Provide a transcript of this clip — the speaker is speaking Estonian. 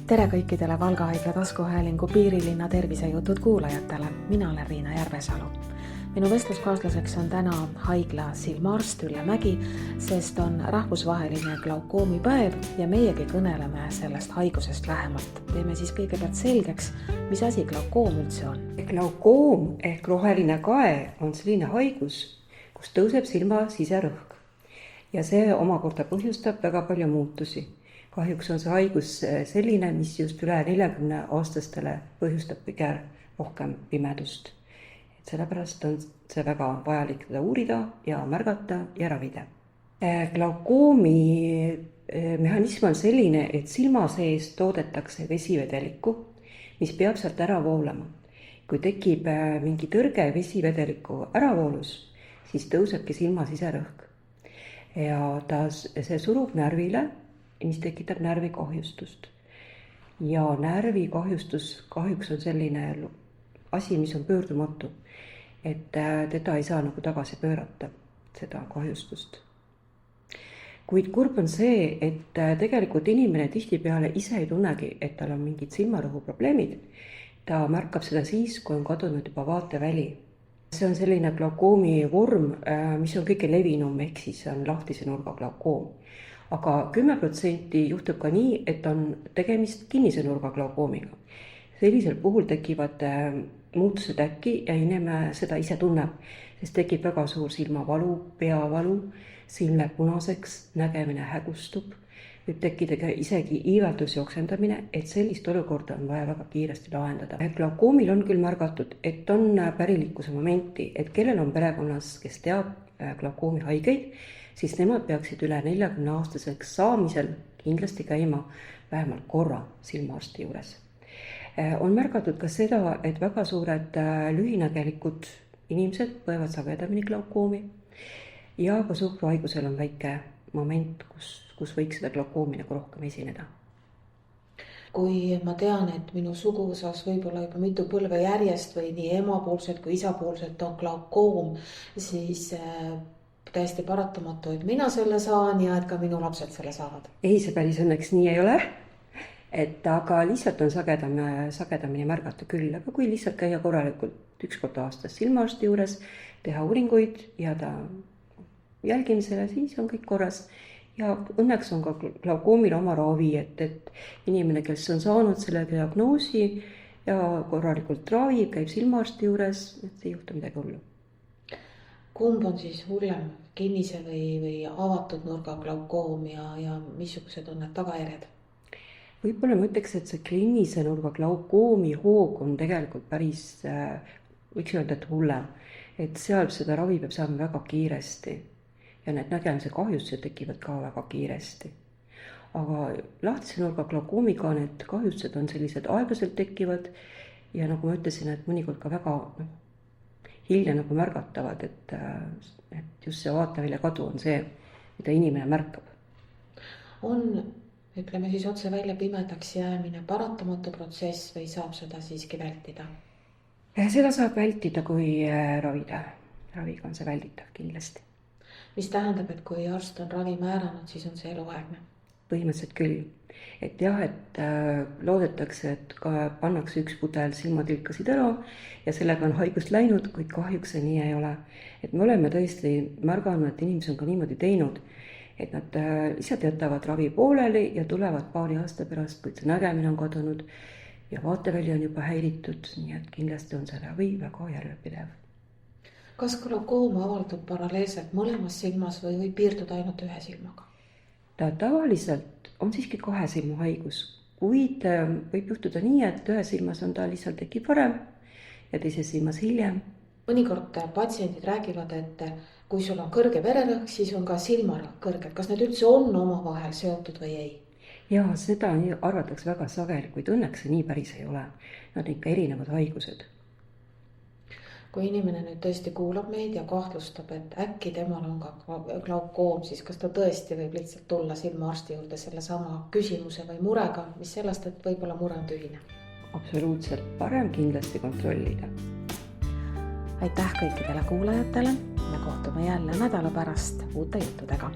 Tere kõikidele Valga Haigla taskuhäälingu Piirilinna tervisejutud kuulajatele. Mina olen Riina Järvesalu. Minu vestluskaaslaseks on täna haigla silmaarst Ülle Mägi, sest on rahvusvaheline glaukoomipäev ja meiegi kõneleme sellest haigusest lähemalt. Teeme siis kõigepealt selgeks, mis asi glaukoom üldse on. Glaukoom ehk roheline kae on selline haigus, kus tõuseb silma siserõhk ja see omakorda põhjustab väga palju muutusi. Kahjuks on see haigus selline, mis just üle 40-aastastele põhjustab kõige rohkem pimedust. Sellepärast on see väga vajalik teda uurida ja märgata ja ravida. Glaukoomi mehhanism on selline, et silma sees toodetakse vesivedelikku, mis peab sealt ära voolama. Kui tekib mingi tõrge vesivedeliku äravoolus, siis tõusebki silma siserõhk. Ja see surub närvile, mis tekitab närvikahjustust. Ja närvikahjustus kahjuks on selline asi, mis on pöördumatu, et teda ei saa nagu tagasi pöörata, seda kahjustust. Kuid kurb on see, et tegelikult inimene tihtipeale ise ei tunnegi, et tal on mingid silmarõhu probleemid. Ta märkab seda siis, kui on kadunud juba vaateväli. See on selline glaukoomi vorm, mis on kõige levinum, ehk siis on lahtise nurga glaukoom. Aga 10% juhtub ka nii, et on tegemist kinnise nurga glaukoomiga. Sellisel puhul tekivad muutused äkki ja inimene seda ise tunneb, sest tekib väga suur silmavalu, peavalu, silm läheb punaseks, nägemine hägustub, võib tekkida isegi iiveldus ja oksendamine, et sellist olukorda on vaja väga kiiresti lahendada. Glaukoomil on küll märgatud, et on pärilikkuse momenti, et kellel on perekonnas, kes teab glaukoomi haigeid, siis nemad peaksid üle 40-aastaseks saamisel kindlasti käima vähemalt korra silmaarsti juures. On märgatud ka seda, et väga suured lühinägelikud inimesed põevad sagedamini glaukoomi ja ka suhkruhaigusel on väike moment, kus võiks seda glaukoomi nagu rohkem esineda. Kui ma tean, et minu suguvõsas võib-olla juba mitu põlve järjest või nii emapoolselt kui isapoolselt on glaukoom, siis täiesti paratamatu, et mina selle saan ja et ka minu lapsed selle saavad. Ei, see päris õnneks nii ei ole. Aga lihtsalt on sagedamini märgata küll, aga kui lihtsalt käia korralikult 1 kord aastas silmaarsti juures, teha uuringuid ja ta jälgimisele, siis on kõik korras. Ja õnneks on ka glaukoomil oma ravi, et inimene, kes on saanud selle diagnoosi ja korralikult ravib, käib silmaarsti juures, et ei juhtu midagi hullu. Kumb on siis hullem, kinnise või avatud nurga glaukoom ja missugused on need tagajärjed? Võib-olla ma ütleks, et see kinnise nurga glaukoomi hoog on tegelikult päris, võiks öelda, et hullem. Et seal seda ravi peab saama väga kiiresti ja need nägemise kahjustused tekivad ka väga kiiresti. Aga lahtise nurga glaukoomiga need kahjustused on sellised aeglaselt tekivad ja nagu ma ütlesin, et mõnikord ka väga hilja nagu märgatavad, et just see vaatevälja kadu on see, mida inimene märkab. Ütleme siis otse välja pimedaks jäämine paratamatu protsess või saab seda siiski vältida? Seda saab vältida, kui ravida. Raviga on see välditav kindlasti. Mis tähendab, et kui arst on ravi määranud, siis on see eluaegne? Põhimõtteliselt küll. Et jah, et loodetakse, et pannakse 1 pudel silmatilkasid ära ja sellega on haigust läinud, kuid kahjuks see nii ei ole. Et me oleme tõesti märganud, et inimesed on ka niimoodi teinud, et nad lihtsalt jätavad ravi pooleli ja tulevad paari aasta pärast, kuid see nägemine on kadunud ja vaateväli on juba häiritud, nii et kindlasti on see ravi väga järjepidev. Kas glaukoom avaldub paralleelselt mõlemas silmas või võib piirduda ainult ühe silmaga? Ta tavaliselt on siiski 2 silma haigus, kuid võib juhtuda nii, et ühe silmas on ta lihtsalt tekib varem ja teises silmas hiljem. Mõnikord patsiendid räägivad, et kui sul on kõrge vererõhk, siis on ka silmarõhk kõrge. Kas need üldse on omavahel seotud või ei? Ja seda arvatakse väga sageli, kuid õnneks see nii päris ei ole. Nad on ikka erinevad haigused. Kui inimene nüüd tõesti kuulab meid ja kahtlustab, et äkki temal on ka glaukoom, siis kas ta tõesti võib lihtsalt tulla silmaarsti juurde selle sama küsimuse või murega, mis sellest, et võib-olla mure on tühine? Absoluutselt parem kindlasti kontrollida. Aitäh kõikidele kuulajatele. Me kohtume jälle nädala pärast uute juttudega.